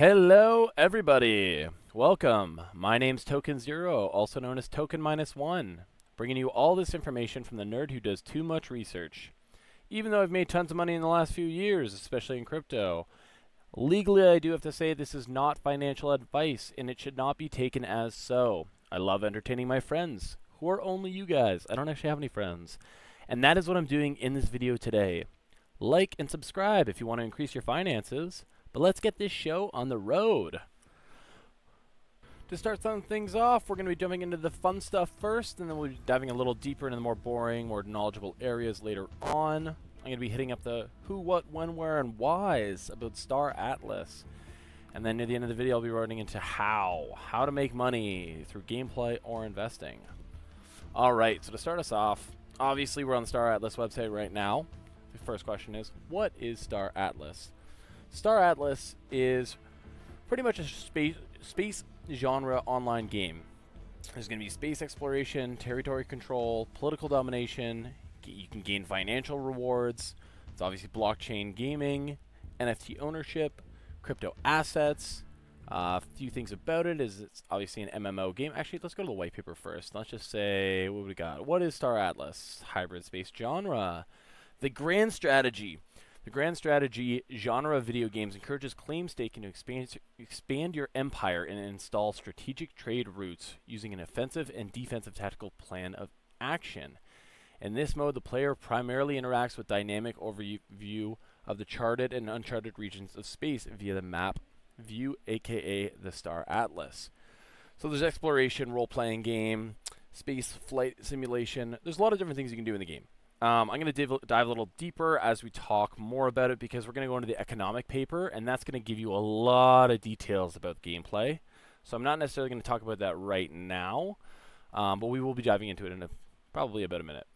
Hello, everybody. Welcome. My name's Token Zero, also known as Token Minus One, bringing you all this information from the nerd who does too much research. Even though I've made tons of money in the last few years, especially in crypto, legally I do have to say this is not financial advice, and it should not be taken as so. I love entertaining my friends, who are only you guys. I don't actually have any friends. And that is what I'm doing in this video today. Like and subscribe if you want to increase your finances. But let's get this show on the road. To start some things off, we're going to be jumping into the fun stuff first, and then we'll be diving a little deeper into the more boring, more knowledgeable areas later on. I'm going to be hitting up the who, what, when, where, and whys about Star Atlas. And then near the end of the video, I'll be running into how to make money through gameplay or investing. Alright, so to start us off, obviously we're on the Star Atlas website right now. The first question is, what is Star Atlas? Star Atlas is pretty much a space genre online game. There's going to be space exploration, territory control, political domination. You can gain financial rewards. It's obviously blockchain gaming, NFT ownership, crypto assets. A few things about it is it's obviously an MMO game. Actually, let's go to the white paper first. Let's just say, what we got? What is Star Atlas? Hybrid space genre. The grand strategy. The grand strategy genre of video games encourages claim staking to expand your empire and install strategic trade routes using an offensive and defensive tactical plan of action. In this mode, the player primarily interacts with dynamic overview of the charted and uncharted regions of space via the map view, aka the Star Atlas. So there's exploration, role-playing game, space flight simulation. There's a lot of different things you can do in the game. I'm going to dive a little deeper as we talk more about it because we're going to go into the economic paper, and that's going to give you a lot of details about gameplay. So I'm not necessarily going to talk about that right now, but we will be diving into it in probably about a minute.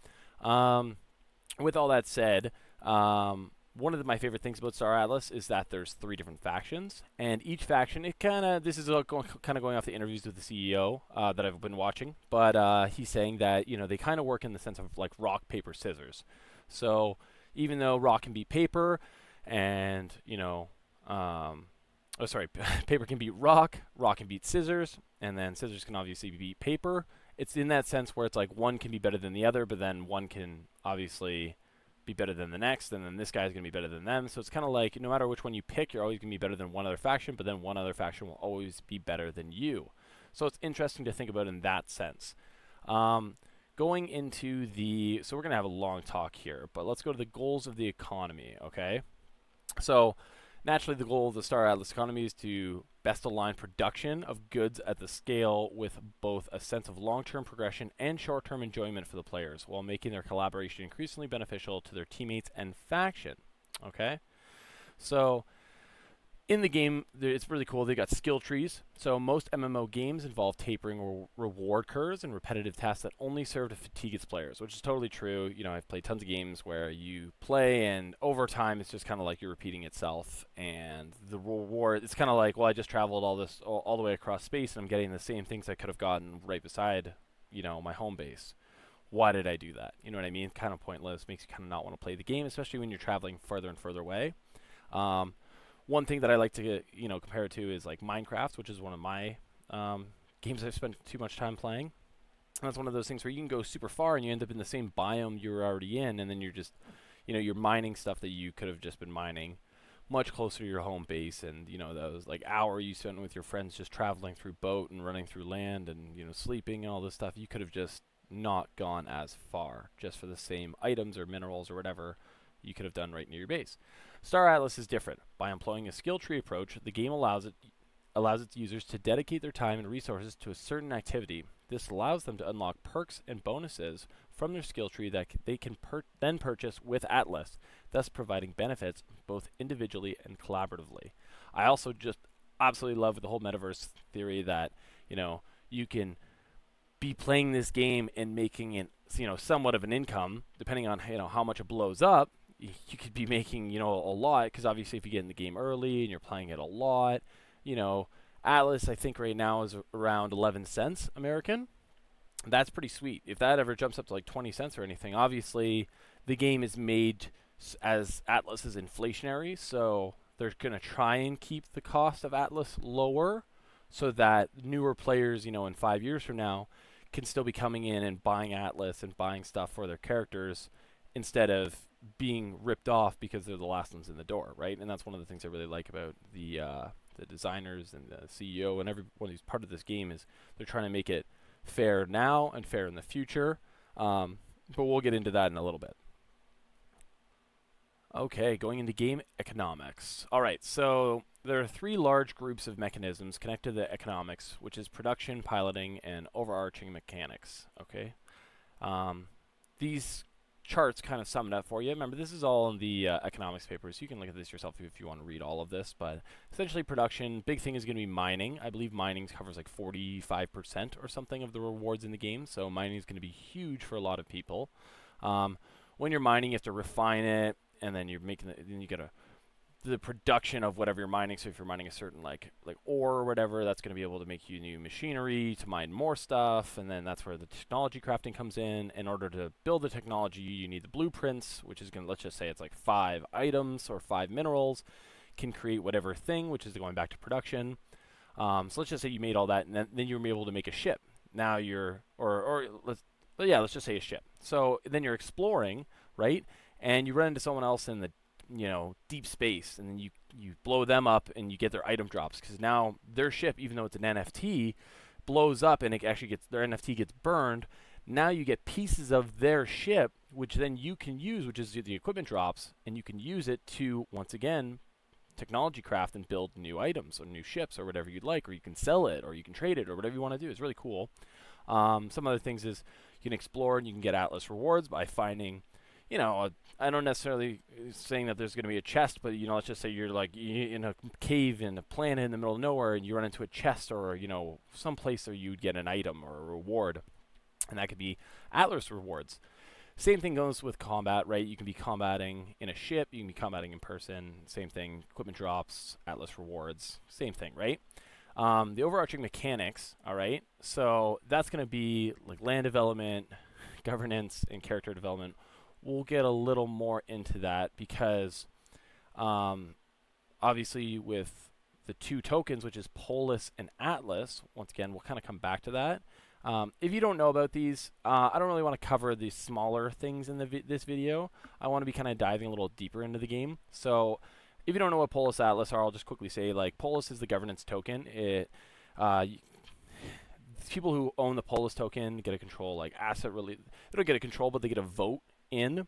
With all that said, one of my favorite things about Star Atlas is that there's 3 different factions, and each faction, this is kind of going off the interviews with the CEO that I've been watching, but he's saying that, they kind of work in the sense of like rock, paper, scissors. So even though rock can beat paper, and, paper can beat rock, rock can beat scissors, and then scissors can obviously beat paper. It's in that sense where it's like one can be better than the other, but then one can obviously be better than the next, and then this guy's going to be better than them. So it's kind of like no matter which one you pick, you're always going to be better than one other faction, but then one other faction will always be better than you. So it's interesting to think about in that sense. Going into so we're going to have a long talk here, but let's go to the goals of the economy, okay? So naturally, the goal of the Star Atlas economy is to best align production of goods at the scale with both a sense of long-term progression and short-term enjoyment for the players, while making their collaboration increasingly beneficial to their teammates and faction. Okay? So in the game, it's really cool. They got skill trees. So most MMO games involve tapering reward curves and repetitive tasks that only serve to fatigue its players, which is totally true. I've played tons of games where you play and over time it's just kind of like you're repeating itself, and the reward, it's kind of like, well, I just traveled all the way across space and I'm getting the same things I could have gotten right beside, my home base. Why did I do that? You know what I mean? Kind of pointless. Makes you kind of not want to play the game, especially when you're traveling further and further away. One thing that I like to compare it to is like Minecraft, which is one of my games I've spent too much time playing. And that's one of those things where you can go super far and you end up in the same biome you were already in, and then you're just, you're mining stuff that you could have just been mining much closer to your home base, and those like hour you spent with your friends just traveling through boat and running through land and sleeping and all this stuff, you could have just not gone as far just for the same items or minerals or whatever you could have done right near your base. Star Atlas is different. By employing a skill tree approach, the game allows its users to dedicate their time and resources to a certain activity. This allows them to unlock perks and bonuses from their skill tree that they can then purchase with Atlas, thus providing benefits both individually and collaboratively. I also just absolutely love the whole metaverse theory that, you can be playing this game and making it, somewhat of an income, depending on, how much it blows up. You could be making, a lot, because obviously if you get in the game early and you're playing it a lot, Atlas, I think right now is around 11 cents American. That's pretty sweet. If that ever jumps up to like 20 cents or anything, obviously the game is made as Atlas is inflationary, so they're going to try and keep the cost of Atlas lower so that newer players, in 5 years from now, can still be coming in and buying Atlas and buying stuff for their characters instead of being ripped off because they're the last ones in the door, right? And that's one of the things I really like about the designers and the CEO and everyone who's part of this game is they're trying to make it fair now and fair in the future. But we'll get into that in a little bit. Okay, going into game economics. All right, so there are 3 large groups of mechanisms connected to the economics, which is production, piloting, and overarching mechanics. Okay, these charts kind of sum it up for you. Remember, this is all in the economics papers. You can look at this yourself if you want to read all of this. But essentially, production, big thing is going to be mining. I believe mining covers like 45% or something of the rewards in the game. So mining is going to be huge for a lot of people. When you're mining, you have to refine it, and then you're making then you get the production of whatever you're mining. So if you're mining a certain like ore or whatever, that's going to be able to make you new machinery to mine more stuff, and then that's where the technology crafting comes in. In order to build the technology, you need the blueprints, which is going to, let's just say it's like 5 items or 5 minerals, can create whatever thing, which is going back to production. So let's just say you made all that, and then you're able to make a ship. Now you're, let's just say a ship. So then you're exploring, right? And you run into someone else in the deep space, and then you blow them up and you get their item drops, because now their ship, even though it's an NFT, blows up and it actually gets their NFT gets burned. Now you get pieces of their ship, which then you can use, which is the equipment drops, and you can use it to once again technology craft and build new items or new ships or whatever you'd like, or you can sell it or you can trade it or whatever you want to do. It's really cool. Some other things is you can explore and you can get Atlas rewards by finding, I don't necessarily saying that there's going to be a chest, but let's just say you're like in a cave in a planet in the middle of nowhere, and you run into a chest or some place where you'd get an item or a reward, and that could be Atlas rewards. Same thing goes with combat, right? You can be combating in a ship, you can be combating in person. Same thing, equipment drops, Atlas rewards, same thing, right? The overarching mechanics, all right? So that's going to be like land development, governance, and character development. We'll get a little more into that because obviously with the 2 tokens, which is Polis and Atlas, once again, we'll kind of come back to that. If you don't know about these, I don't really want to cover the smaller things in this video. I want to be kind of diving a little deeper into the game. So if you don't know what Polis Atlas are, I'll just quickly say, like, Polis is the governance token. People who own the Polis token get a control, like asset really. They don't get a control, but they get a vote in.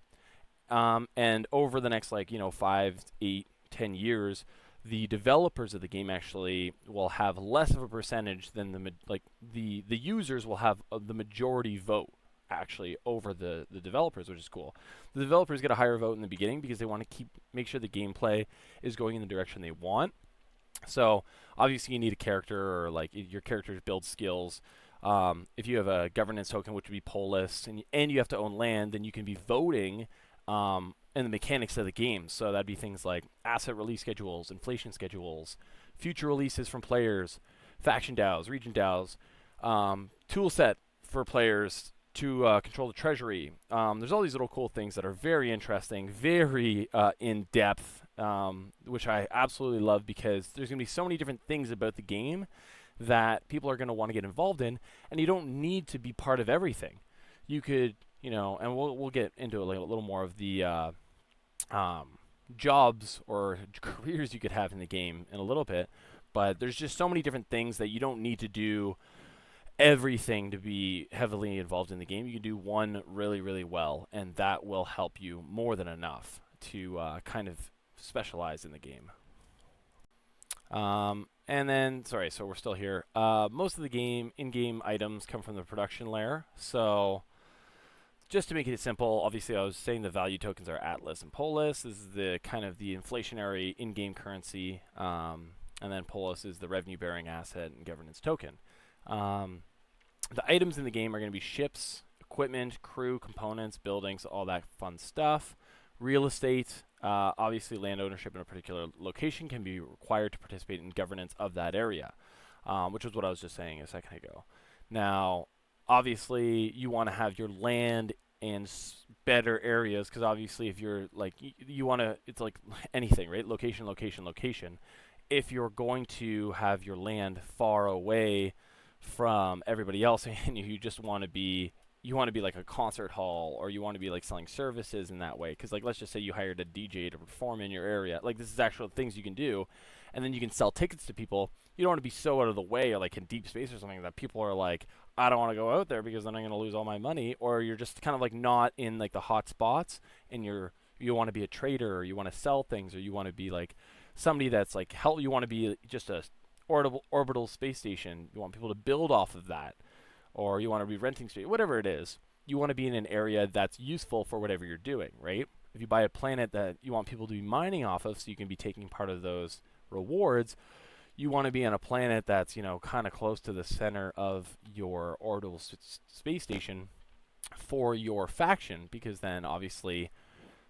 And over the next 5, 8, 10 years, the developers of the game actually will have less of a percentage than the users will have the majority vote actually over the developers, which is cool. The developers get a higher vote in the beginning because they want to make sure the gameplay is going in the direction they want. So obviously you need a character, or your character build skills. If you have a governance token, which would be Polis, and you have to own land, then you can be voting in the mechanics of the game. So that'd be things like asset release schedules, inflation schedules, future releases from players, faction DAOs, region DAOs, tool set for players to control the treasury. There's all these little cool things that are very interesting, very in-depth, which I absolutely love, because there's going to be so many different things about the game that people are going to want to get involved in, and you don't need to be part of everything. You could, and we'll get into a little more of the jobs or careers you could have in the game in a little bit, but there's just so many different things that you don't need to do everything to be heavily involved in the game. You can do one really, really well, and that will help you more than enough to kind of specialize in the game. And then, sorry, so we're still here. Most of the in-game items come from the production layer. So just to make it simple, obviously I was saying the value tokens are Atlas and Polis. This is the kind of the inflationary in-game currency. And then Polis is the revenue-bearing asset and governance token. The items in the game are going to be ships, equipment, crew, components, buildings, all that fun stuff. Real estate, obviously land ownership in a particular location can be required to participate in governance of that area, which is what I was just saying a second ago. Now, obviously, you want to have your land in better areas, because obviously if you're like you want to, it's like anything, right? Location, location, location. If you're going to have your land far away from everybody else and you just want to be, you want to be like a concert hall, or you want to be like selling services in that way, because like let's just say you hired a DJ to perform in your area, like this is actual things you can do, and then you can sell tickets to people. You don't want to be so out of the way, or like in deep space or something, that people are like, I don't want to go out there because then I'm going to lose all my money. Or you're just kind of like not in like the hot spots, and you want to be a trader, or you want to sell things, or you want to be like somebody that's like help. You want to be just a orbital space station. You want people to build off of that, or you want to be renting space, whatever it is. You want to be in an area that's useful for whatever you're doing, right? If you buy a planet that you want people to be mining off of, so you can be taking part of those rewards, you want to be on a planet that's, you know, kind of close to the center of your orbital space station for your faction, because then obviously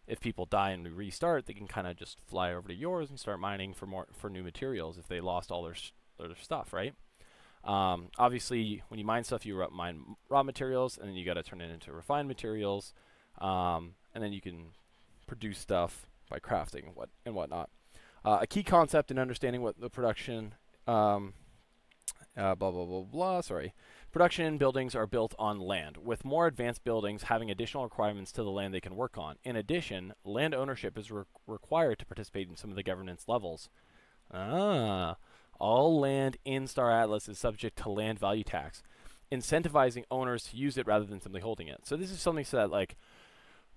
if people die and we restart, they can kind of just fly over to yours and start mining for new materials if they lost all their stuff, right? Obviously, when you mine stuff, you mine raw materials, and then you got to turn it into refined materials, and then you can produce stuff by crafting and whatnot. A key concept in understanding what the production, blah blah blah blah. Sorry, production buildings are built on land, with more advanced buildings having additional requirements to the land they can work on. In addition, land ownership is required to participate in some of the governance levels. All land in Star Atlas is subject to land value tax, incentivizing owners to use it rather than simply holding it. So this is something so that like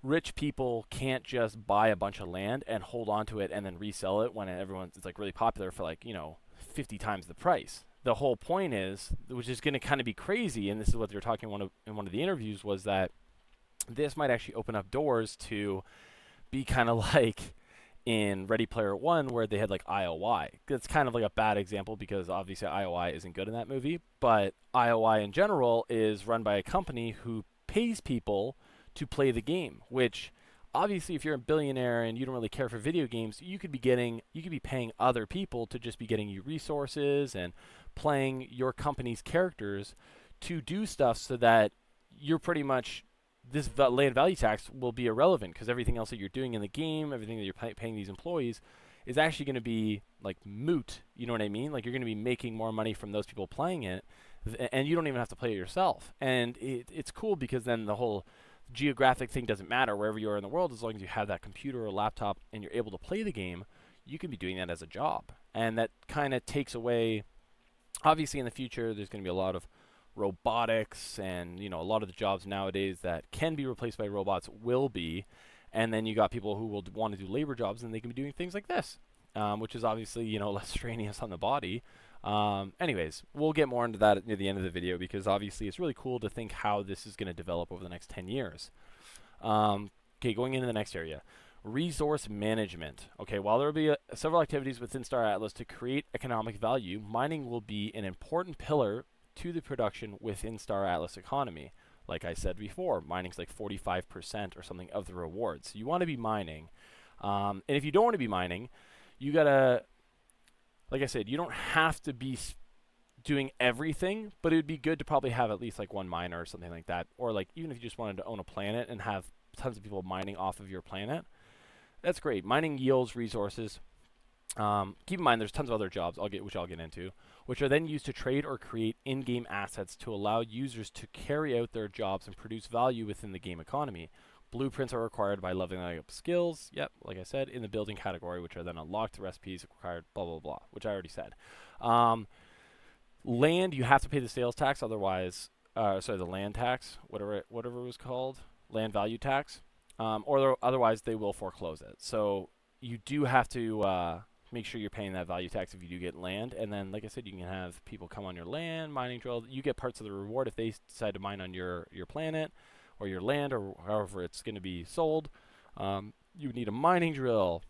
rich people can't just buy a bunch of land and hold on to it and then resell it when it's like really popular for like, you know, 50 times the price. The whole point is, which is going to kind of be crazy, and this is what they were talking in one of the interviews, was that this might actually open up doors to be kind of like in Ready Player One, where they had like IOI. That's kind of like a bad example because obviously IOI isn't good in that movie, but IOI in general is run by a company who pays people to play the game, which obviously if you're a billionaire and you don't really care for video games, you could be paying other people to just be getting you resources and playing your company's characters to do stuff, so that you're pretty much, this land value tax will be irrelevant, because everything else that you're doing in the game, everything that you're paying these employees, is actually going to be like moot. You know what I mean? Like you're going to be making more money from those people playing it, and you don't even have to play it yourself. And it's cool because then the whole geographic thing doesn't matter. Wherever you are in the world, as long as you have that computer or laptop and you're able to play the game, you can be doing that as a job. And that kind of takes away, obviously in the future there's going to be a lot of robotics, and you know, a lot of the jobs nowadays that can be replaced by robots will be, and then you got people who will want to do labor jobs, and they can be doing things like this, which is obviously, you know, less strenuous on the body. Anyways, we'll get more into that near the end of the video, because obviously it's really cool to think how this is going to develop over the next 10 years. Okay, going into the next area. Resource management. Okay, while there will be several activities within Star Atlas to create economic value, mining will be an important pillar to the production within Star Atlas economy. Like I said before, mining's like 45% or something of the rewards. So you want to be mining. And if you don't want to be mining, you gotta, like I said, you don't have to be doing everything, but it would be good to probably have at least like one miner or something like that. Or like even if you just wanted to own a planet and have tons of people mining off of your planet, that's great. Mining yields resources. Keep in mind, there's tons of other jobs which I'll get into, which are then used to trade or create in-game assets to allow users to carry out their jobs and produce value within the game economy. Blueprints are required by leveling up skills, yep, like I said, in the building category, which are then unlocked. Recipes required, blah, blah, blah, which I already said. Land, you have to pay the sales tax, otherwise, sorry, the land tax, whatever it was called, land value tax, or otherwise they will foreclose it. So you do have to make sure you're paying that value tax if you do get land. And then, like I said, you can have people come on your land, mining drill. You get parts of the reward if they decide to mine on your planet or your land, or however it's going to be sold. You would need a mining drill.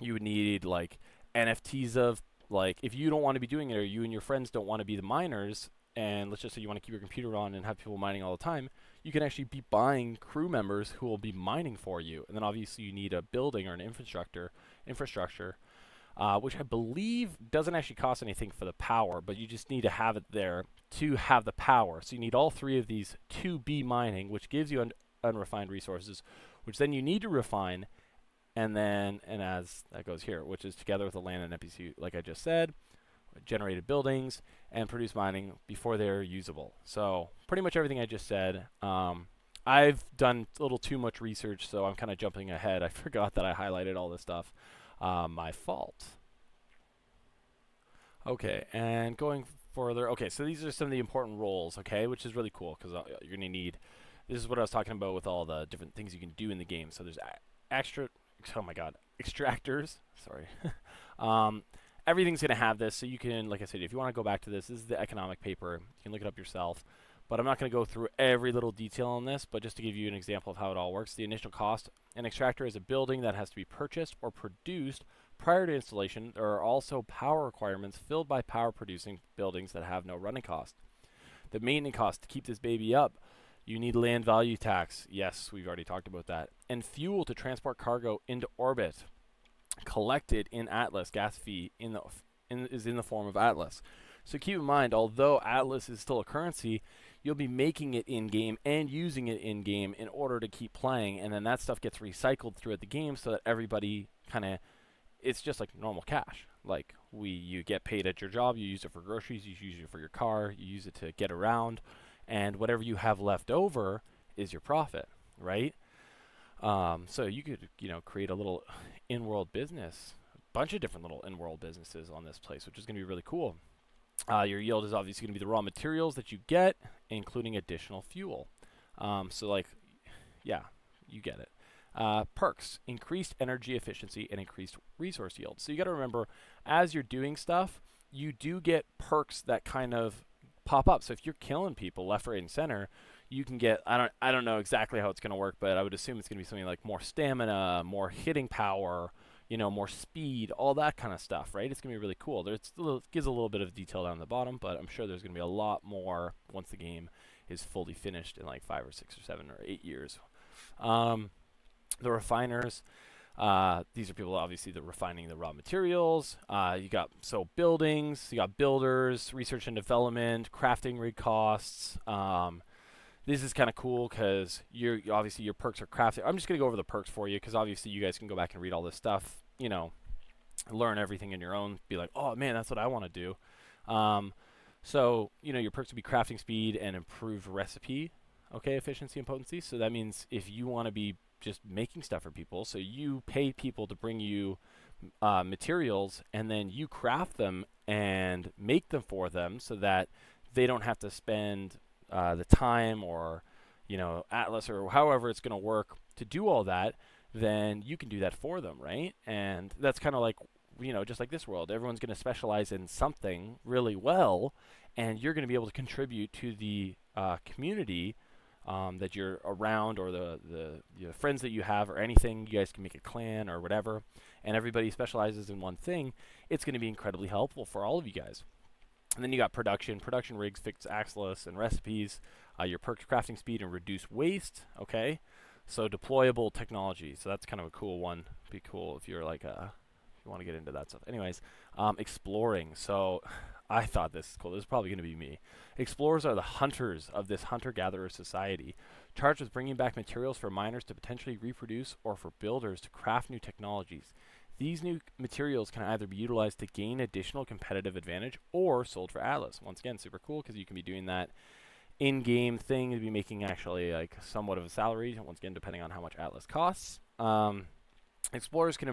You would need like NFTs of, like, if you don't want to be doing it, or you and your friends don't want to be the miners, and let's just say you want to keep your computer on and have people mining all the time, you can actually be buying crew members who will be mining for you. And then obviously you need a building or an infrastructure, which I believe doesn't actually cost anything for the power, but you just need to have it there to have the power. So you need all three of these to be mining, which gives you unrefined resources, which then you need to refine, and as that goes here, which is together with the land and NPC, like I just said, generated buildings, and produce mining before they're usable. So pretty much everything I just said. I've done a little too much research, so I'm kind of jumping ahead. I forgot that I highlighted all this stuff. My fault. Okay, and going further. Okay, so these are some of the important roles, okay, which is really cool because you're going to need. This is what I was talking about with all the different things you can do in the game. So there's extra. Oh my God, extractors. Sorry. um, everything's going to have this, so you can, like I said, if you want to go back to this is the economic paper. You can look it up yourself. But I'm not going to go through every little detail on this, but just to give you an example of how it all works, the initial cost. An extractor is a building that has to be purchased or produced prior to installation. There are also power requirements filled by power producing buildings that have no running cost. The maintenance cost to keep this baby up. You need land value tax. Yes, we've already talked about that. And fuel to transport cargo into orbit. Collected in Atlas. Gas fee is in the form of Atlas. So keep in mind, although Atlas is still a currency, you'll be making it in-game and using it in-game in order to keep playing, and then that stuff gets recycled throughout the game so that everybody kind of, it's just like normal cash. Like you get paid at your job, you use it for groceries, you use it for your car, you use it to get around, and whatever you have left over is your profit, right? So you could, create a little in-world business, a bunch of different little in-world businesses on this place, which is going to be really cool. Your yield is obviously going to be the raw materials that you get, including additional fuel. So like, yeah, you get it. Perks, increased energy efficiency and increased resource yield. So you got to remember, as you're doing stuff, you do get perks that kind of pop up. So if you're killing people left, right, and center, you can get, I don't know exactly how it's going to work, but I would assume it's going to be something like more stamina, more hitting power, more speed, all that kind of stuff, right? It's going to be really cool. It gives a little bit of detail down the bottom, but I'm sure there's going to be a lot more once the game is fully finished in like 5 or 6 or 7 or 8 years. The refiners, these are people obviously that are refining the raw materials. You got buildings, you got builders, research and development, crafting rig costs. This is kind of cool because obviously your perks are crafted. I'm just going to go over the perks for you because obviously you guys can go back and read all this stuff, learn everything in your own, be like, oh man, that's what I want to do. So, your perks would be crafting speed and improved recipe, okay, efficiency and potency. So that means if you want to be just making stuff for people, so you pay people to bring you materials and then you craft them and make them for them so that they don't have to spend the time or Atlas or however it's going to work to do all that, then you can do that for them, right? And that's kind of like just like this world, everyone's going to specialize in something really well, and you're going to be able to contribute to the community that you're around, or the friends that you have, or anything. You guys can make a clan or whatever, and everybody specializes in one thing. It's going to be incredibly helpful for all of you guys. And then you got production rigs, fixed axles and recipes, your perks crafting speed and reduce waste, okay? So deployable technology, so that's kind of a cool one. Be cool if you're like, if you want to get into that stuff. Anyways, exploring, so I thought this is cool. This is probably going to be me. Explorers are the hunters of this hunter-gatherer society, charged with bringing back materials for miners to potentially reproduce or for builders to craft new technologies. These new materials can either be utilized to gain additional competitive advantage or sold for Atlas. Once again, super cool because you can be doing that in-game thing to be making actually like somewhat of a salary, once again, depending on how much Atlas costs. Explorers can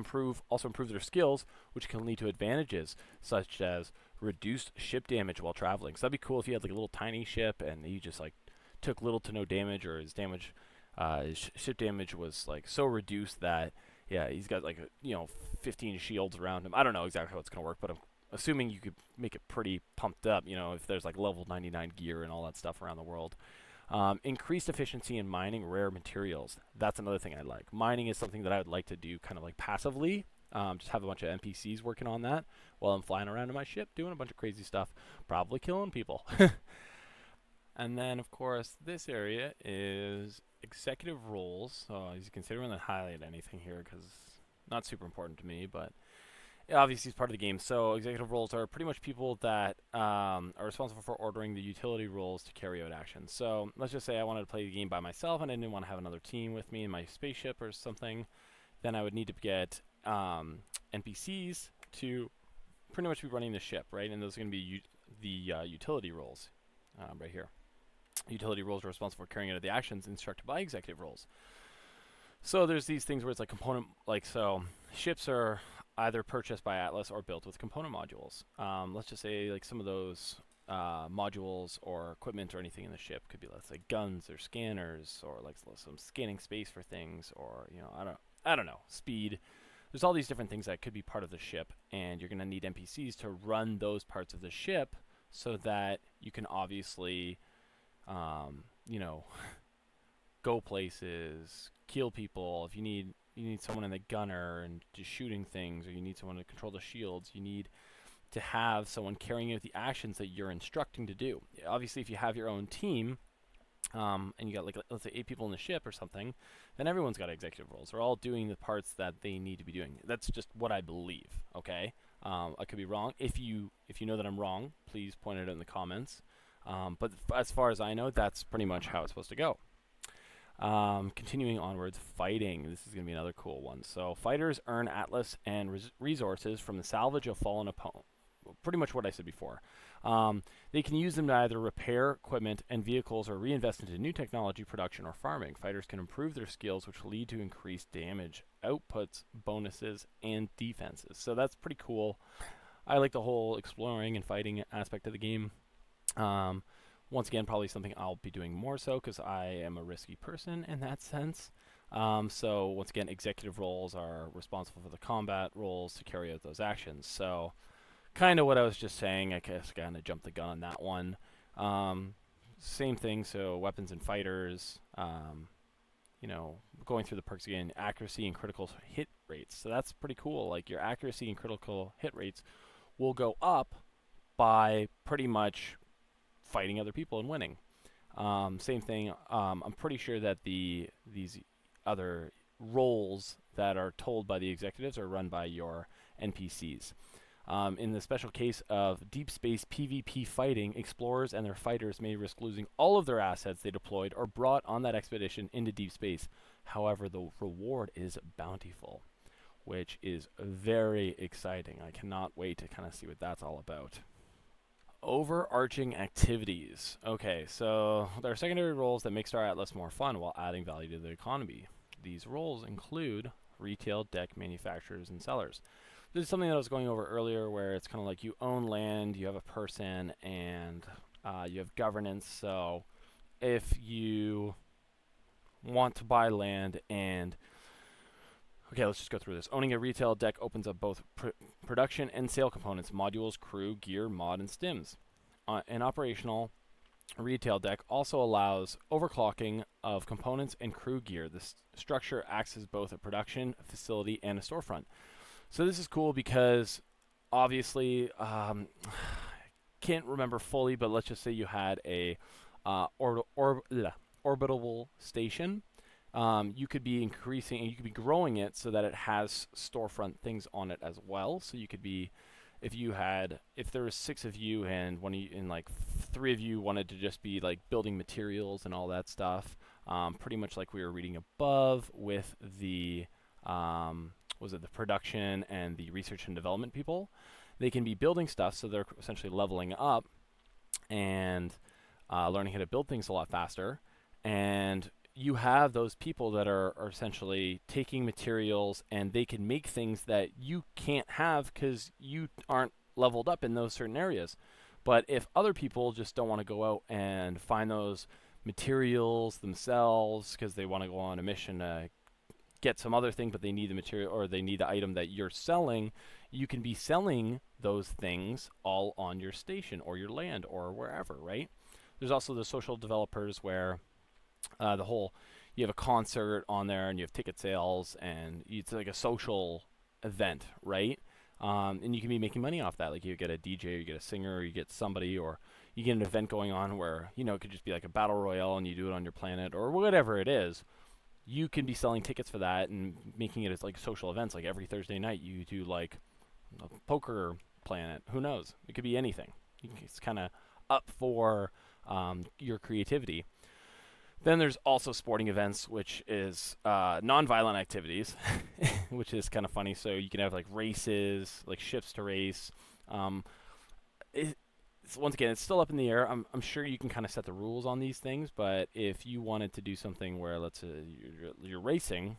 also improve their skills, which can lead to advantages such as reduced ship damage while traveling. So that'd be cool if you had like a little tiny ship and you just like took little to no damage, or his ship damage was like so reduced that he's got like 15 shields around him. I don't know exactly how it's gonna work, but I'm assuming you could make it pretty pumped up. If there's like level 99 gear and all that stuff around the world. Increased efficiency in mining rare materials. That's another thing I like. Mining is something that I would like to do kind of like passively. Just have a bunch of NPCs working on that while I'm flying around in my ship doing a bunch of crazy stuff, probably killing people. And then, of course, this area is executive roles. So as you can see, I don't really highlight anything here because not super important to me, but obviously it's part of the game. So executive roles are pretty much people that are responsible for ordering the utility roles to carry out actions. So let's just say I wanted to play the game by myself and I didn't want to have another team with me in my spaceship or something. Then I would need to get NPCs to pretty much be running the ship, right? And those are going to be the utility roles right here. Utility roles are responsible for carrying out the actions instructed by executive roles. So there's these things where it's like component, like so ships are either purchased by Atlas or built with component modules. Let's just say like some of those modules or equipment or anything in the ship could be, let's say, guns or scanners or like some scanning space for things, or I don't know, speed. There's all these different things that could be part of the ship, and you're going to need NPCs to run those parts of the ship so that you can obviously, you know, go places, kill people. If you need someone in the gunner and just shooting things, or you need someone to control the shields, you need to have someone carrying out the actions that you're instructing to do. Obviously, if you have your own team, and you got like let's say 8 people in the ship or something, then everyone's got executive roles. They're all doing the parts that they need to be doing. That's just what I believe. Okay, I could be wrong. If you know that I'm wrong, please point it out in the comments. But as far as I know, that's pretty much how it's supposed to go. Continuing onwards, fighting. This is going to be another cool one. So fighters earn Atlas and resources from the salvage of fallen opponent. Pretty much what I said before. They can use them to either repair equipment and vehicles or reinvest into new technology, production, or farming. Fighters can improve their skills, which will lead to increased damage, outputs, bonuses, and defenses. So that's pretty cool. I like the whole exploring and fighting aspect of the game. Once again, probably something I'll be doing more so because I am a risky person in that sense. So once again, executive roles are responsible for the combat roles to carry out those actions. So kind of what I was just saying. I guess I kind of jumped the gun on that one. Same thing. So weapons and fighters. Going through the perks again, accuracy and critical hit rates. So that's pretty cool. Like your accuracy and critical hit rates will go up by pretty much fighting other people and winning. Same thing. I'm pretty sure that these other roles that are told by the executives are run by your NPCs. In the special case of deep space PvP fighting, explorers and their fighters may risk losing all of their assets they deployed or brought on that expedition into deep space. However, the reward is bountiful, which is very exciting. I cannot wait to kind of see what that's all about. Overarching activities. Okay, so there are secondary roles that make Star Atlas more fun while adding value to the economy. These roles include retail, deck manufacturers, and sellers. This is something that I was going over earlier where it's kind of like you own land, you have a person, and you have governance. So if you want to buy land and okay, let's just go through this. Owning a retail deck opens up both production and sale components, modules, crew, gear, mod, and stims. An operational retail deck also allows overclocking of components and crew gear. This structure acts as both a production facility and a storefront. So this is cool because obviously, can't remember fully, but let's just say you had a orbitable station. You could be increasing and you could be growing it so that it has storefront things on it as well. So you could be, if there was 6 of you and one of you and like 3 of you wanted to just be like building materials and all that stuff, pretty much like we were reading above with the the production and the research and development people. They can be building stuff, so they're essentially leveling up and learning how to build things a lot faster. And you have those people that are essentially taking materials and they can make things that you can't have because you aren't leveled up in those certain areas. But if other people just don't want to go out and find those materials themselves because they want to go on a mission to get some other thing, but they need the material or they need the item that you're selling, you can be selling those things all on your station or your land or wherever, right? There's also the social developers where you have a concert on there and you have ticket sales and it's like a social event, right? And you can be making money off that. Like you get a DJ, you get a singer, or you get somebody, or you get an event going on where, it could just be like a battle royale and you do it on your planet or whatever it is. You can be selling tickets for that and making it as like social events. Like every Thursday night you do like a poker planet. Who knows? It could be anything. It's kind of up for your creativity. Then there's also sporting events, which is non-violent activities, which is kind of funny. So you can have like races, like ships to race. Um, once again, it's still up in the air. I'm sure you can kind of set the rules on these things, but if you wanted to do something where, let's say, you're racing,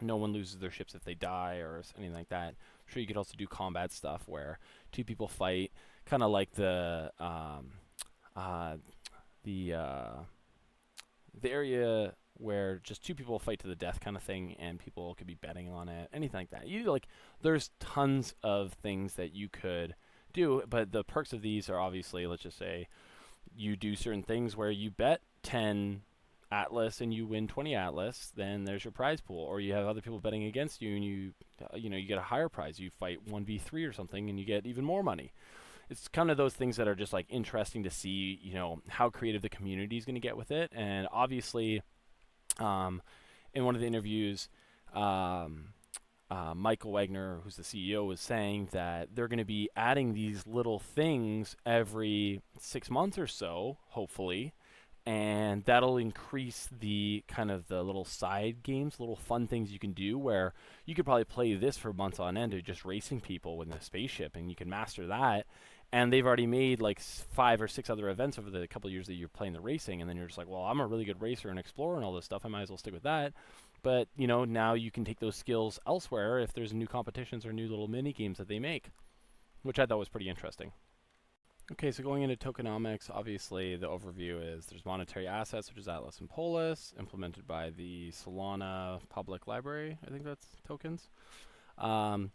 no one loses their ships if they die or anything like that. I'm sure you could also do combat stuff where two people fight, kind of like uh, the the area where just two people fight to the death kind of thing, and people could be betting on it, anything like that. You like, there's tons of things that you could do, but the perks of these are obviously, let's just say, you do certain things where you bet 10 Atlas and you win 20 Atlas, then there's your prize pool. Or you have other people betting against you, and you get a higher prize. You fight 1v3 or something, and you get even more money. It's kind of those things that are just like interesting to see, how creative the community is going to get with it. And obviously, in one of the interviews, Michael Wagner, who's the CEO, was saying that they're going to be adding these little things every 6 months or so, hopefully, and that'll increase the kind of the little side games, little fun things you can do where you could probably play this for months on end of just racing people with a spaceship, and you can master that. And they've already made like 5 or 6 other events over the couple of years that you're playing the racing, and then you're just like, well, I'm a really good racer and explorer and all this stuff. I might as well stick with that. But now you can take those skills elsewhere if there's new competitions or new little mini games that they make, which I thought was pretty interesting. Okay, so going into tokenomics, obviously the overview is there's monetary assets, which is Atlas and Polis, implemented by the Solana Public Library. I think that's tokens. Um,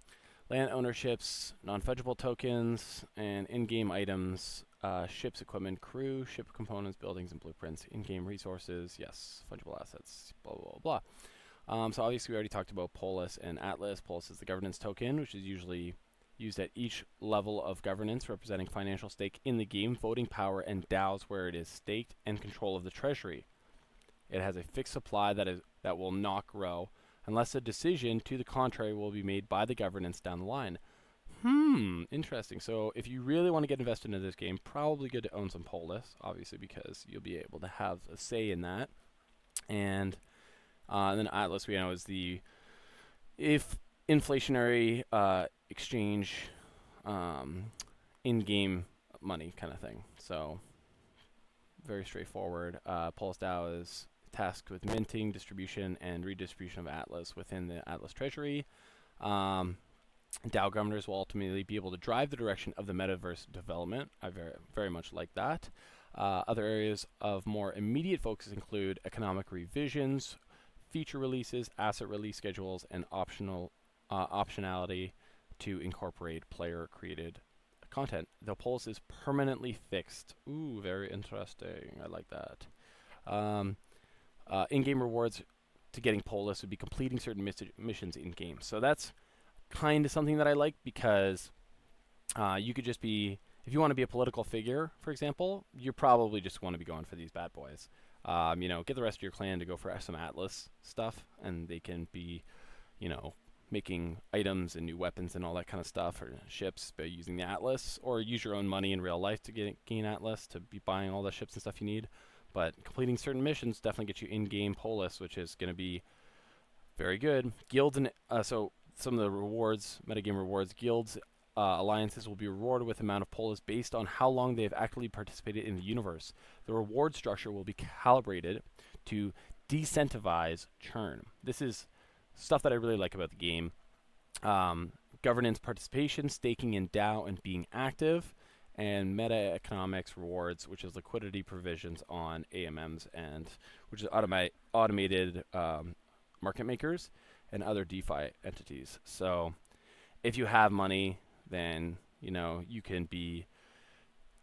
Land ownerships, non-fungible tokens, and in-game items, ships, equipment, crew, ship components, buildings, and blueprints, in-game resources, yes, fungible assets, blah, blah, blah, blah. So obviously we already talked about Polis and Atlas. Polis is the governance token, which is usually used at each level of governance, representing financial stake in the game, voting power, and DAOs where it is staked, and control of the treasury. It has a fixed supply that will not grow, unless a decision to the contrary will be made by the governance down the line. Interesting. So if you really want to get invested into this game, probably good to own some Polis, obviously, because you'll be able to have a say in that. And then Atlas, we know, is the if inflationary exchange in-game money kind of thing. So very straightforward. Polis DAO is tasked with minting, distribution, and redistribution of Atlas within the Atlas treasury. DAO governors will ultimately be able to drive the direction of the metaverse development. I very much like that. Other areas of more immediate focus include economic revisions, feature releases, asset release schedules, and optionality to incorporate player-created content. The Polis is permanently fixed. Ooh, very interesting. I like that. In-game rewards to getting Polis would be completing certain missions in-game. So that's kind of something that I like, because you could just be, if you want to be a political figure, for example, you probably just want to be going for these bad boys. Get the rest of your clan to go for some Atlas stuff, and they can be, making items and new weapons and all that kind of stuff, or ships by using the Atlas, or use your own money in real life to gain Atlas to be buying all the ships and stuff you need. But completing certain missions definitely get you in-game Polis, which is going to be very good. Guilds and so some of the rewards, metagame rewards, guilds, alliances will be rewarded with amount of Polis based on how long they have actively participated in the universe. The reward structure will be calibrated to decentivize churn. This is stuff that I really like about the game. Governance participation, staking in DAO, and being active, and meta economics rewards, which is liquidity provisions on AMMs, and which is automated market makers and other DeFi entities. So if you have money, then you can be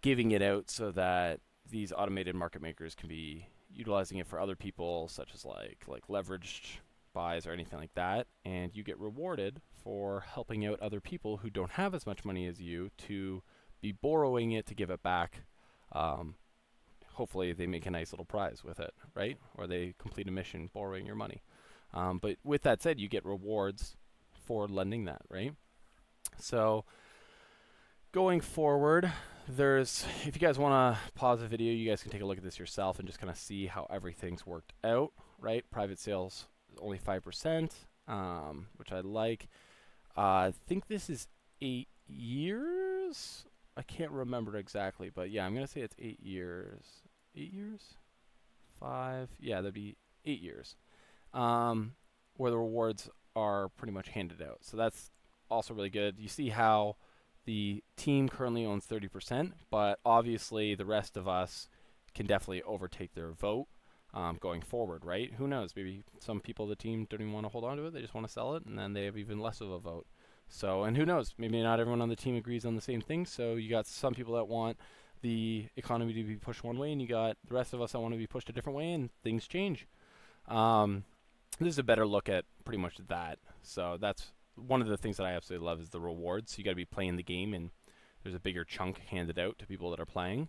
giving it out so that these automated market makers can be utilizing it for other people, such as like leveraged buys or anything like that, and you get rewarded for helping out other people who don't have as much money as you to be borrowing it to give it back. Hopefully they make a nice little prize with it, right? Or they complete a mission borrowing your money. But with that said, you get rewards for lending that, right? So going forward, if you guys want to pause the video, you guys can take a look at this yourself and just kind of see how everything's worked out, right? Private sales only 5%, which I like. I think this is 8 years. I can't remember exactly, but yeah, I'm gonna say it's 8 years. 8 years? 5? Yeah, that'd be 8 years. Where the rewards are pretty much handed out. So that's also really good. You see how the team currently owns 30%, but obviously the rest of us can definitely overtake their vote going forward, right? Who knows? Maybe some people of the team don't even want to hold on to it. They just want to sell it, and then they have even less of a vote. So, and who knows? Maybe not everyone on the team agrees on the same thing. So you got some people that want the economy to be pushed one way, and you got the rest of us that want to be pushed a different way, and things change. Um, this is a better look at pretty much that. So that's one of the things that I absolutely love is the rewards. You got to be playing the game, and there's a bigger chunk handed out to people that are playing.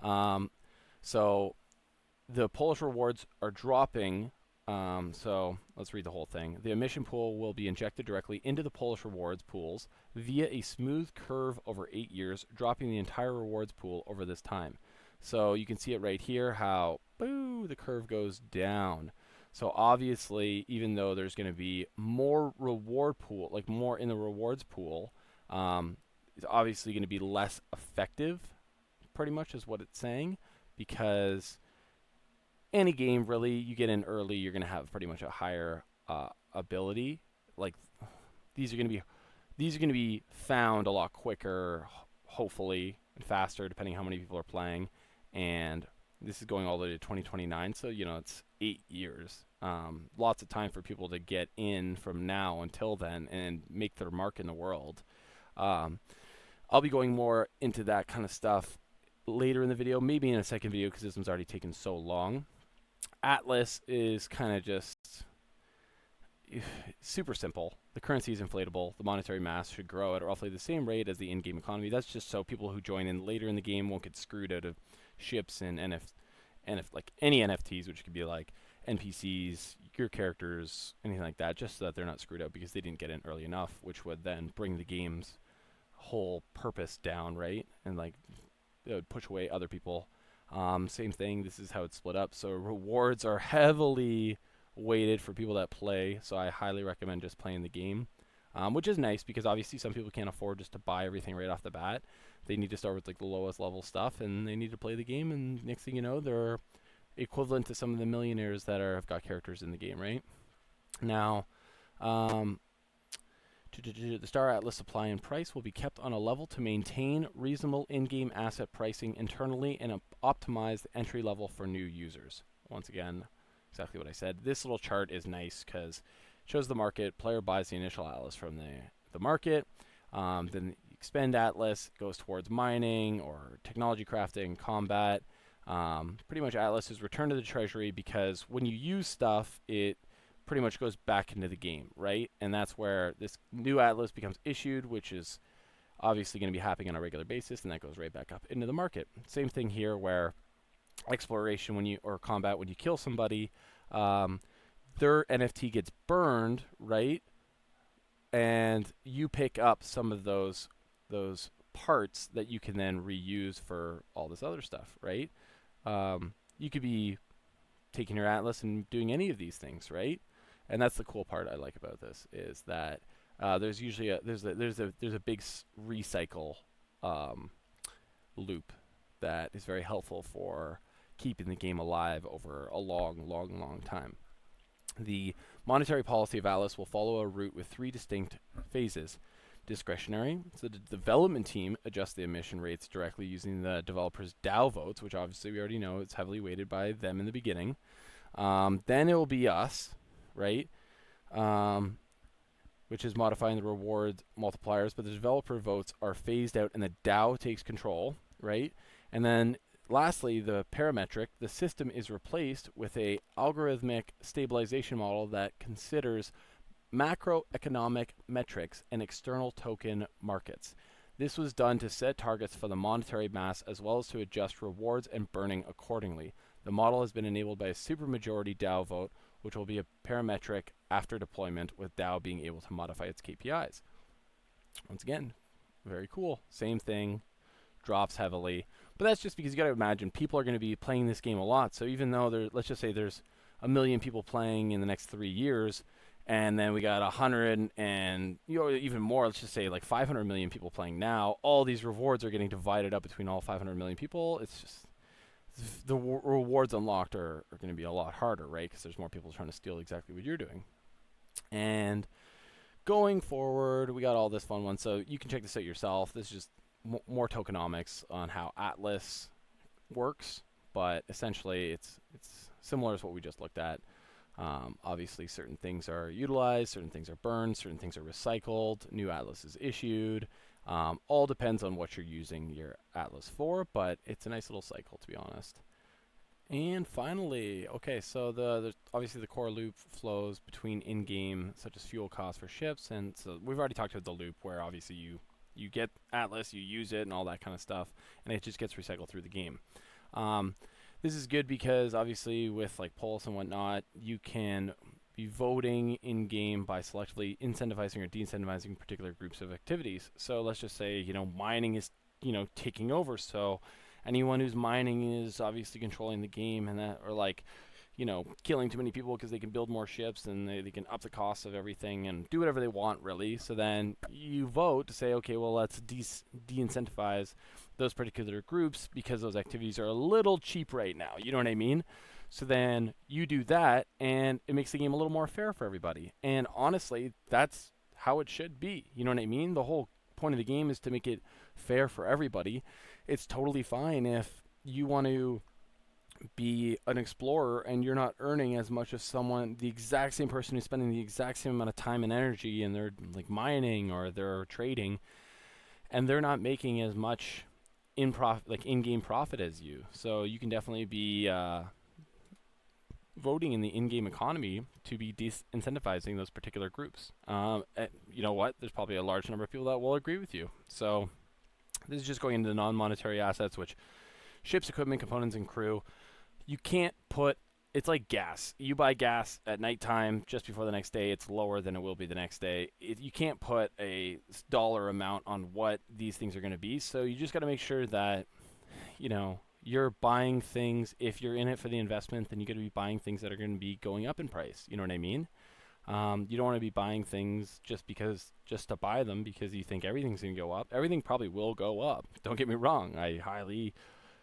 Um, so the Polish rewards are dropping. So let's read the whole thing. The emission pool will be injected directly into the Polish rewards pools via a smooth curve over 8 years, dropping the entire rewards pool over this time. So you can see it right here how, boo, the curve goes down. So obviously, even though there's going to be more reward pool, like more in the rewards pool, it's obviously going to be less effective, pretty much is what it's saying, because any game really you get in early, you're going to have pretty much a higher ability. Like these are going to be found a lot quicker, hopefully, and faster, depending how many people are playing. And this is going all the way to 2029, so it's 8 years. Lots of time for people to get in from now until then and make their mark in the world. I'll be going more into that kind of stuff later in the video, maybe in a second video because this one's already taken so long. Atlas is kind of just super simple. The currency is inflatable. The monetary mass should grow at roughly the same rate as the in-game economy. That's just so people who join in later in the game won't get screwed out of ships and like any NFTs, which could be like NPCs, your characters, anything like that, just so that they're not screwed out because they didn't get in early enough, which would then bring the game's whole purpose down, right? And like it would push away other people. Same thing. This is how it's split up. So rewards are heavily weighted for people that play. So I highly recommend just playing the game, which is nice because obviously some people can't afford just to buy everything right off the bat. They need to start with like the lowest level stuff, and they need to play the game. And next thing you know, they're equivalent to some of the millionaires that have got characters in the game, right? Now, the Star Atlas supply and price will be kept on a level to maintain reasonable in-game asset pricing internally and optimize the entry level for new users. Once again, exactly what I said. This little chart is nice because it shows the market. Player buys the initial Atlas from the market. Then the expend Atlas goes towards mining or technology crafting, combat. Pretty much Atlas is returned to the treasury because when you use stuff, it pretty much goes back into the game, right? And that's where this new Atlas becomes issued, which is obviously going to be happening on a regular basis, and that goes right back up into the market. Same thing here where exploration or combat, when you kill somebody, their NFT gets burned, right? And you pick up some of those parts that you can then reuse for all this other stuff, right? You could be taking your Atlas and doing any of these things, right? And that's the cool part I like about this is that there's usually there's a big recycle loop that is very helpful for keeping the game alive over a long time. The monetary policy of Atlas will follow a route with 3 distinct phases. Discretionary, so the development team adjusts the emission rates directly using the developer's DAO votes, which obviously we already know it's heavily weighted by them in the beginning. Then it will be us, right? Which is modifying the reward multipliers, but the developer votes are phased out and the DAO takes control, right? And then lastly, the parametric, the system is replaced with a algorithmic stabilization model that considers macroeconomic metrics and external token markets. This was done to set targets for the monetary mass as well as to adjust rewards and burning accordingly. The model has been enabled by a supermajority DAO vote, which will be a parametric after deployment, with DAO being able to modify its KPIs. Once again, very cool. Same thing, drops heavily. But that's just because you got to imagine people are going to be playing this game a lot. So even though let's just say there's a million people playing in the next 3 years, and then we got 100 and even more. Let's just say like 500 million people playing now. All these rewards are getting divided up between all 500 million people. It's just the rewards unlocked are going to be a lot harder, right? Because there's more people trying to steal exactly what you're doing. And going forward, we got all this fun one. So you can check this out yourself. This is just more tokenomics on how Atlas works, but essentially it's similar to what we just looked at. Obviously, certain things are utilized, certain things are burned, certain things are recycled, new Atlas is issued. All depends on what you're using your Atlas for, but it's a nice little cycle, to be honest. And finally, okay, so there's obviously the core loop flows between in-game, such as fuel costs for ships, and so we've already talked about the loop, where obviously you get Atlas, you use it, and all that kind of stuff, and it just gets recycled through the game. This is good because obviously with like Pulse and whatnot, you can be voting in game by selectively incentivizing or de-incentivizing particular groups of activities. So let's just say mining is taking over. So anyone who's mining is obviously controlling the game, and that, or like killing too many people because they can build more ships and they can up the cost of everything and do whatever they want, really. So then you vote to say, okay, well, let's de-incentivize those particular groups because those activities are a little cheap right now. You know what I mean? So then you do that, and it makes the game a little more fair for everybody. And honestly, that's how it should be. You know what I mean? The whole point of the game is to make it fair for everybody. It's totally fine if you want to be an explorer and you're not earning as much as someone, the exact same person who's spending the exact same amount of time and energy, and they're like mining or they're trading, and they're not making as much in-game profit as you. So you can definitely be voting in the in-game economy to be incentivizing those particular groups. You know what? There's probably a large number of people that will agree with you. So this is just going into the non-monetary assets, which ships, equipment, components, and crew. You can't put, it's like gas. You buy gas at nighttime just before the next day, it's lower than it will be the next day. You can't put a dollar amount on what these things are going to be. So you just got to make sure that, you're buying things. If you're in it for the investment, then you got to be buying things that are going to be going up in price. You know what I mean? You don't want to be buying things just to buy them because you think everything's going to go up. Everything probably will go up. Don't get me wrong. I highly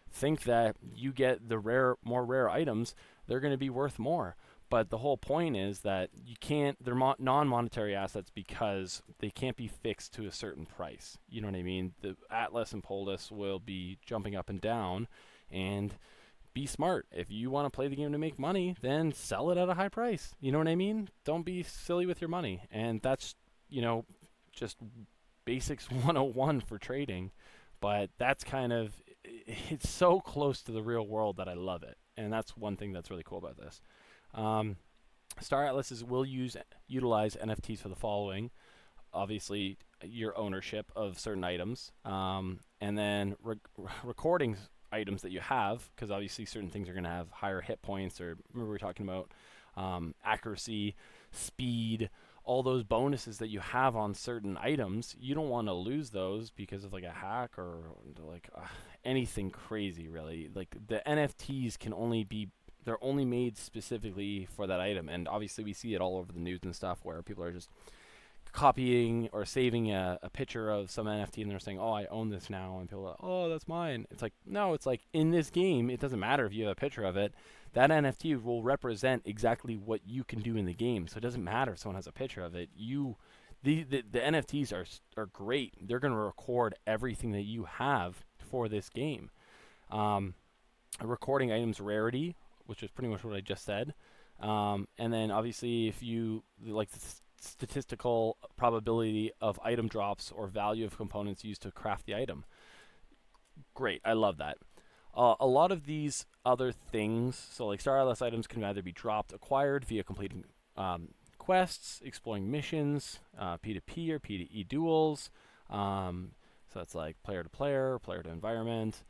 think that you get the more rare items, they're going to be worth more. But the whole point is that you can't, they're non-monetary assets because they can't be fixed to a certain price. You know what I mean? The Atlas and Polis will be jumping up and down, and be smart. If you want to play the game to make money, then sell it at a high price. You know what I mean? Don't be silly with your money. And that's, just basics 101 for trading. But that's it's so close to the real world that I love it. And that's one thing that's really cool about this. Star Atlases will utilize NFTs for the following. Obviously, your ownership of certain items. And then recording items that you have, because obviously certain things are going to have higher hit points, or remember we were talking about accuracy, speed, all those bonuses that you have on certain items. You don't want to lose those because of like a hack or like anything crazy, really. Like the NFTs they're only made specifically for that item, and obviously we see it all over the news and stuff where people are just copying or saving a picture of some NFT and they're saying, oh, I own this now, and people are like, oh, that's mine. It's like, no, it's like in this game, it doesn't matter if you have a picture of it. That NFT will represent exactly what you can do in the game. So it doesn't matter if someone has a picture of it. The NFTs are great. They're going to record everything that you have for this game. Recording items rarity, which is pretty much what I just said. And then obviously if you like statistical probability of item drops or value of components used to craft the item. Great, I love that. A lot of these other things, so like Star Atlas items can either be dropped, acquired via completing quests, exploring missions, P2P or P2E duels. So that's like player to player, player to environment,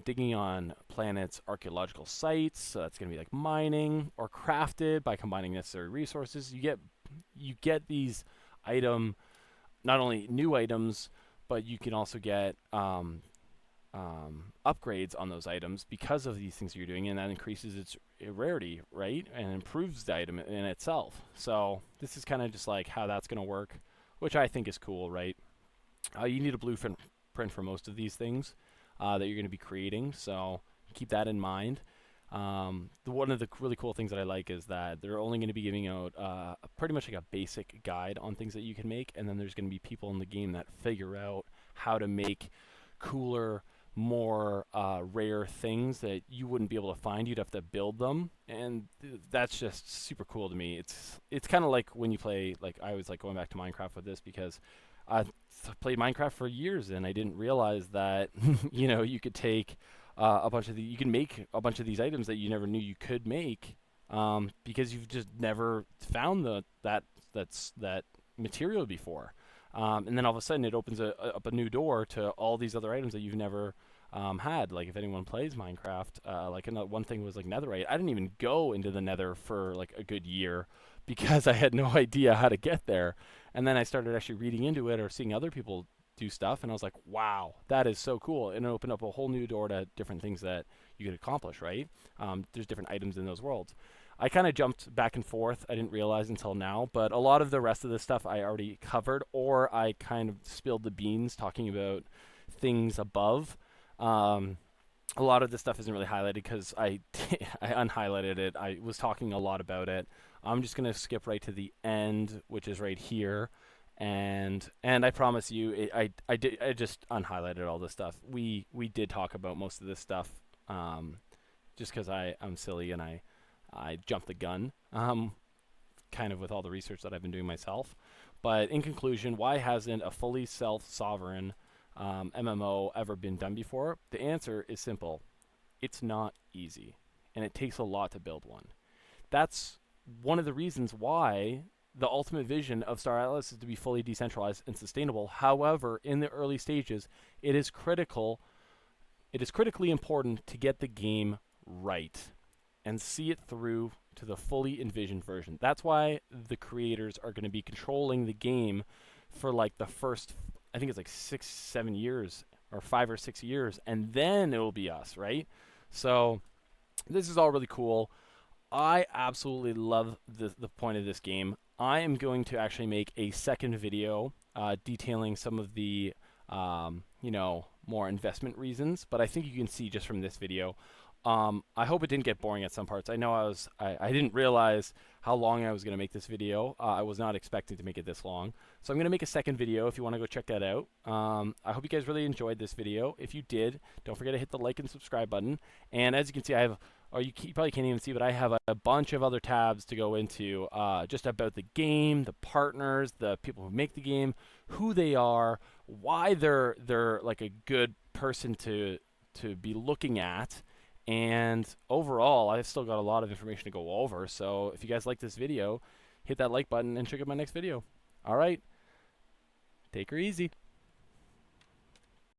digging on planets' archaeological sites. So that's going to be like mining, or crafted by combining necessary resources. You get these item not only new items, but you can also get upgrades on those items because of these things you're doing, and that increases its rarity, right? And improves the item in itself. So this is kind of just like how that's going to work, which I think is cool, right? You need a blueprint for most of these things that you're going to be creating, so keep that in mind. One of the really cool things that I like is that they're only going to be giving out pretty much like a basic guide on things that you can make, and then there's going to be people in the game that figure out how to make cooler, more rare things that you wouldn't be able to find. You'd have to build them, and that's just super cool to me. It's kind of like when you play, like I always like going back to Minecraft with this because I played Minecraft for years and I didn't realize that you could take you can make a bunch of these items that you never knew you could make because you've just never found that material before. And then all of a sudden it opens up a new door to all these other items that you've never had. Like if anyone plays Minecraft, like one thing was like netherite. I didn't even go into the nether for like a good year because I had no idea how to get there. And then I started actually reading into it or seeing other people do stuff, and I was like, wow, that is so cool. And it opened up a whole new door to different things that you could accomplish, right? There's different items in those worlds. I kind of jumped back and forth. I didn't realize until now, but a lot of the rest of this stuff I already covered, or I kind of spilled the beans talking about things above. A lot of this stuff isn't really highlighted because I unhighlighted it. I was talking a lot about it. I'm just gonna skip right to the end, which is right here, and I promise you, I just unhighlighted all this stuff. We did talk about most of this stuff, just because I'm silly and I jumped the gun, kind of with all the research that I've been doing myself. But in conclusion, why hasn't a fully self-sovereign MMO ever been done before? The answer is simple. It's not easy, and it takes a lot to build one. That's one of the reasons why the ultimate vision of Star Atlas is to be fully decentralized and sustainable. However, in the early stages, it is critically important to get the game right and see it through to the fully envisioned version. That's why the creators are going to be controlling the game for like the first, I think it's like 6, 7 years or 5 or 6 years, and then it will be us, right? So this is all really cool. I absolutely love the point of this game. I am going to actually make a second video detailing some of the, more investment reasons, but I think you can see just from this video. I hope it didn't get boring at some parts. I know I didn't realize how long I was going to make this video. I was not expecting to make it this long. So I'm going to make a second video if you want to go check that out. I hope you guys really enjoyed this video. If you did, don't forget to hit the like and subscribe button. And as you can see, I have, or you probably can't even see, but I have a bunch of other tabs to go into just about the game, the partners, the people who make the game, who they are, why they're like a good person to be looking at. And overall, I've still got a lot of information to go over. So if you guys like this video, hit that like button and check out my next video. All right, take her easy.